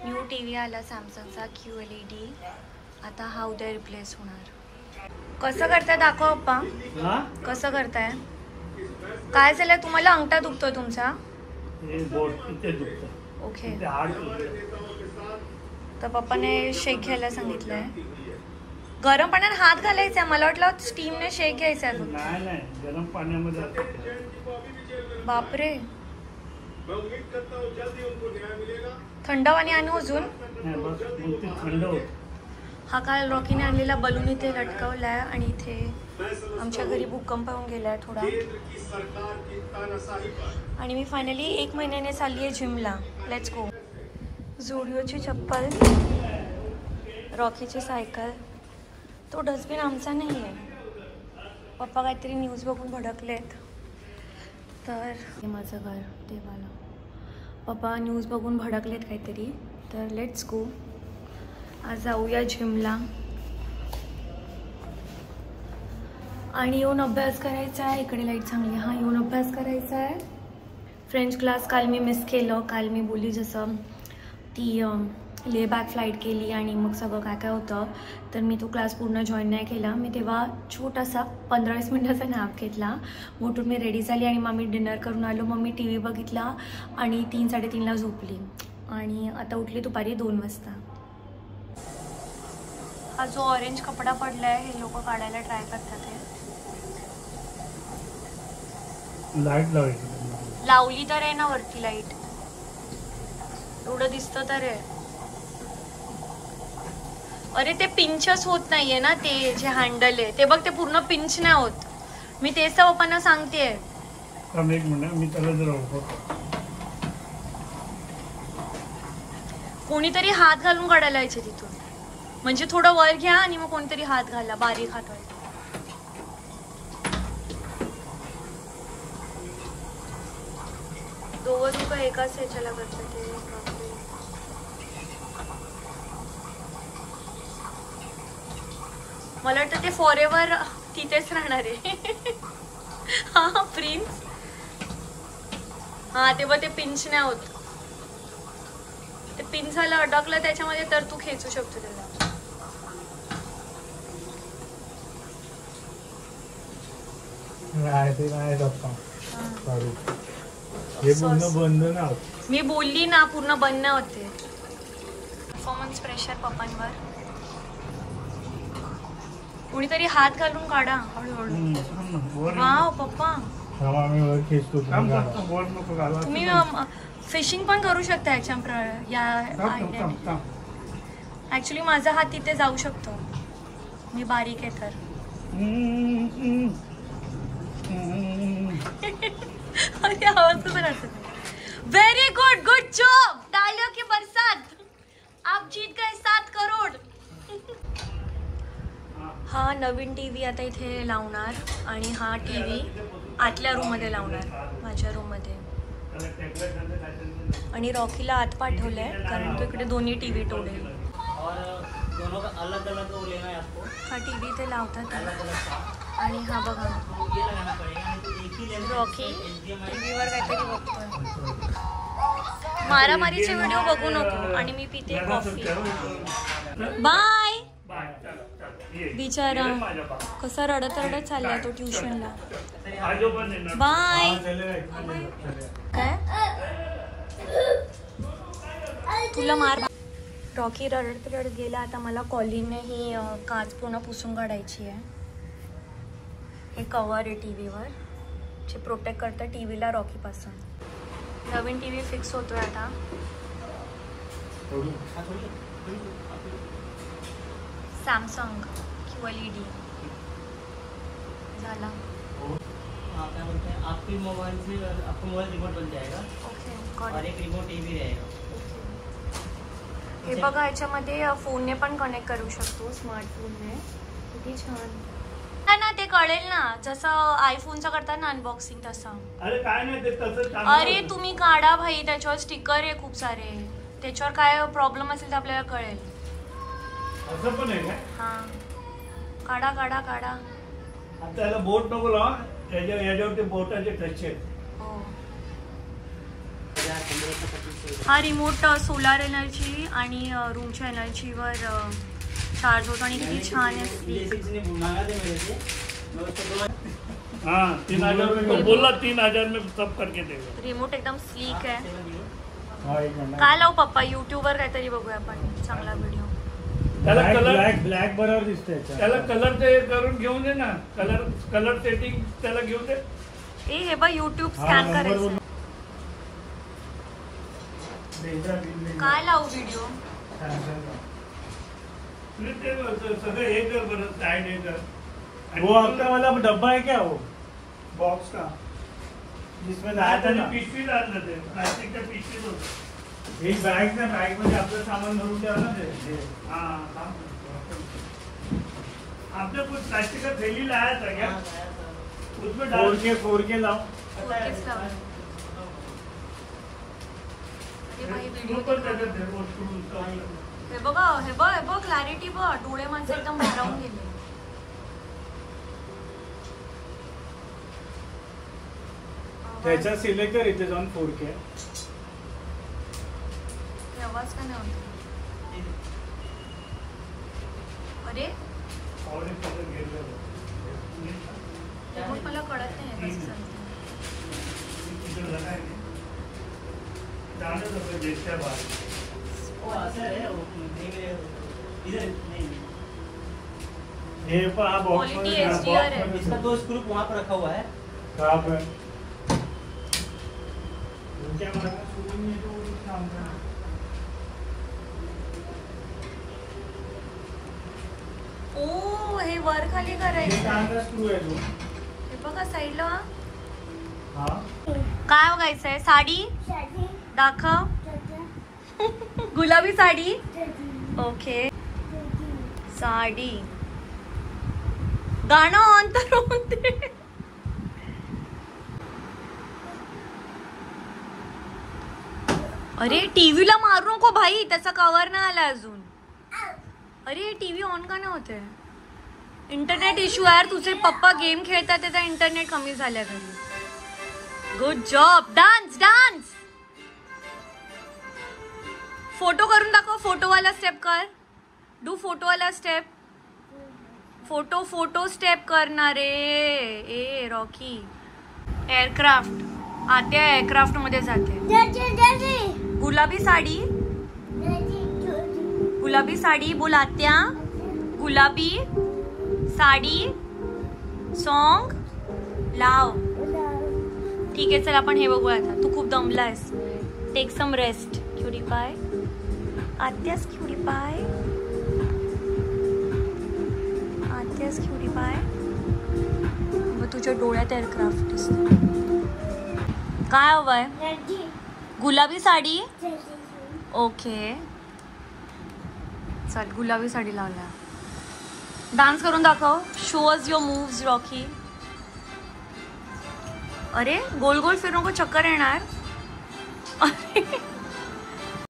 New TV आला सॅमसंगचा QLED. आता हा उद्या रिप्लेस होणार. कसं करताय दाखव पप्पा. कसं करताय? काय झालंय तुम्हाला? अंगठा दुखतोय तुमचा? ओके. तर पप्पाने शेक घ्यायला सांगितलंय. गरम पाण्यात हात घालायचा. मला वाटलं स्टीमने शेक घ्यायचा आहे. नाही गरम पाण्यामध्ये. बापरे. थंड पाणी आणू अजून? थंड होत. हा काल रॉकीने आणलेला बलून इथे लटकवलाय आणि इथे आमच्या घरी भूकंप येऊन गेलाय थोडा. आणि मी फायनली 1 महिन्याने चालली आहे जिमला. Let's go. झुडिओची चप्पल, रॉकीची सायकल. तो डस्टबिन आमचा नाही आहे. पप्पा काहीतरी न्यूज बघून भडकलेत. तर हे माझं घर देवाला. पप्पा न्यूज बघून भडकलेत काहीतरी. तर लेट्स गो. आज जाऊया जिमला आणि येऊन अभ्यास करायचा आहे. इकडे लाईट चांगली. हां, येऊन अभ्यास करायचा आहे. फ्रेंच क्लास काल मी मिस केलं. काल मी बोलली जसं ती ले बॅक फ्लाईट केली आणि मग सगळं काय काय होतं, तर मी तो क्लास पूर्ण जॉईन नाही केला. मी तेव्हा छोटासा 15-20 मिनिटाचा नॅप घेतला. उठून मी रेडी झाली आणि मग मी डिनर करून आलो. मग मी TV बघितला आणि 3-3:30ला झोपली आणि आता उठली दुपारी 2 वाजता. हा जो ऑरेंज कपडा पडलाय हे लोक काढायला ट्राय करतात. लाईट लावली तर आहे ना वरती लाईट. एवढं दिसतं तर आहे. अरे ते पिंचच होत नाहीये ना. ते जे हँडल आहे ते बघ, ते पूर्ण पिंच नाही होत. मी तेच तर पप्पांना सांगतेय. एक मिनिट मी त्याला जर कोणीतरी हात घालून काढायला यायचे तिथून. म्हणजे थोडं वर घ्या आणि मग कोणीतरी हात घाला. बारीक हात व्हायचा. दोघं लोक एकाच ह्याच्याला करतात. मला वाटतं ते फॉरेवर तिथेच राहणार आहे. हा प्रिन्स. हा तेव्हा ते पिंच नाही होत. ते पिन झालं अडकलं त्याच्यामध्ये तर तू खेचू शकतो त्याला. मी बोलली ना पूर्ण बंद नाही होते. परफॉर्मन्स प्रेशर पप्पांवर. कोणीतरी हात घालून काढा हळूहळू. वाव पप्पा, तुम्ही फिशिंग पण करू शकता ह्याच्या. ऍक्च्युली माझा हात तिथे जाऊ शकतो. मी बारीक आहे तर. आवाज कसा करतो? Very good, good job. तालियों की बरसात. आप जीत गए 7 करोड. हा नवीन टीव्ही आता इथे लावणार आणि हा टीव्ही आतल्या रूम मध्ये लावणार, माझ्या रूम मध्ये. आणि रॉकीला आत पाठवलंय कारण तो इकडे दोन्ही टीव्ही तोडेल. हा टीव्ही ते लावतात आणि हा बघा रॉकी टीव्हीवर काहीतरी बघतोय. मारामारीचे व्हिडिओ बघू नको. आणि मी पिते कॉफी. बाय. बिचारा कसा रडत रडत चाललाय तो ट्युशनला. बाय. काय तुला मार. रॉकी रडत रडत गेला. आता मला कॉलिनने ही काच पूर्ण पुसून काढायची आहे. हे कवर आहे टीव्हीवर जे प्रोटेक्ट करतं टीव्हीला रॉकीपासून. नवीन टीव्ही फिक्स होतोय आता. सॅमसंग QLED झाला. क्या बोलते हैं, आपके मोबाइल से आपका मोबाइल रिमोट बन जाएगा. ओके. और एक रिमोट टीवी रहेगा. हे बघा याच्यामध्ये फोनने पण कनेक्ट करू शकतो. स्मार्टफोनने. किती छान ना. ते कळेल ना जसं आयफोनचं करतात ना अनबॉक्सिंग तसं. अरे काय नाही ते तसं. अरे तुम्ही काढा भाई. त्याच्यावर स्टिकर आहे खूप सारे. त्याच्यावर काय प्रॉब्लेम असेल तर आपल्याला कळेल. असं पण आहे का? हा काढा काढा काढा. आता याला बोट नको लावा. याच्यावर ते बोटाचे टच आहेत. हो हा रिमोट सोलार एनर्जी आणि रूमच्या एनर्जीवर चार्ज होतो आणि किती छान आहे स्लीक. हाँ 3000 में बोला 3000 में सब करके देगा. रिमोट एकदम स्लीक आहे. हाँ एक मिनिट. काय लावू पप्पा युट्यूबवर काहीतरी बघूया आपण चांगला व्हिडिओ. त्याला कलर ब्लॅक बरोबर दिसतंय. त्याला कलर ते करून घेऊन दे ना. कलर सेटिंग त्याला घेऊन दे. ए हे बघ युट्यूब स्कॅन करायचं. काय लावू व्हिडिओ. सगळं हे कर बरं साइड हे कर. वो आपका वाला डब्बा है क्या वो बॉक्स का जिसमें लाया था ना. पिशवी डाललं ते प्लास्टिकच्या पिशवीत होतं. एक बॅग ना बॅग मध्ये आपलं सामान भरून ठेवा ना ते. हाँ आपने कुछ प्लास्टिक का थैली लाया था क्या. उसमें डाल 4K लाओ. फोकस लाव. अरे भाई व्हिडिओ ऊपर त्याच्यात धर वो स्क्रू उसका. हे बघ क्लॅरिटी बघ. डोळे माझे एकदम भारावून गेले. त्याच्यात सिलेक्ट कर इथे जाऊन 4K. आवाज का नाही होत. अरे और एक कलर घेतलं रिमोट मला कळत नाही कसं चालतं. इधर लगा है जाने तो फिर देखते हैं बाहर. हे पहा बॉक्स Quality मध्ये HDR है. इसका 2 स्क्रू वहाँ पर रखा हुआ है. कहाँ पे क्या मारा शुरू में तो काम करना. ओ हे वर खाली ये करायचं. कहाँ का स्क्रू है जो. हे बघा साईडला. हाँ काय बघायचंय. साडी दाखव. गुलाबी साडी. ओके साडी. गाणं ऑन तर होऊन दे. अरे टीव्हीला मारू नको भाई. त्याचा कव्हर नाही आला अजून. अरे टीव्ही ऑन का नाही होते. इंटरनेट इश्यू यार. तुझे पप्पा गेम खेळतात त्याचा इंटरनेट कमी झाल्या घरी. Good job. Dance dance. Photo करून दाखव. फोटोवाला स्टेप कर. डू फोटोवाला स्टेप. फोटो स्टेप करणार ए रॉकी. एअरक्राफ्ट. आत्या एअरक्राफ्ट मध्ये जाते. गुलाबी साडी. गुलाबी साडी बोल आत्या. गुलाबी साडी सॉन्ग लाव. ठीक आहे चल आपण हे बघूया आता. तू खूप दमलायस. Take some rest. Cutie pie. आत्यास क्युटी पाय. आत्यास क्युटी पाय. मग तुझ्या डोळ्यात एअरक्राफ्ट दिसते. काय हवंय. गुलाबी साडी. ओके चल गुलाबी साडी लावल्या. डान्स करून दाखव. Show us your moves Rocky. अरे गोल गोल फिरू नको चक्कर येणार.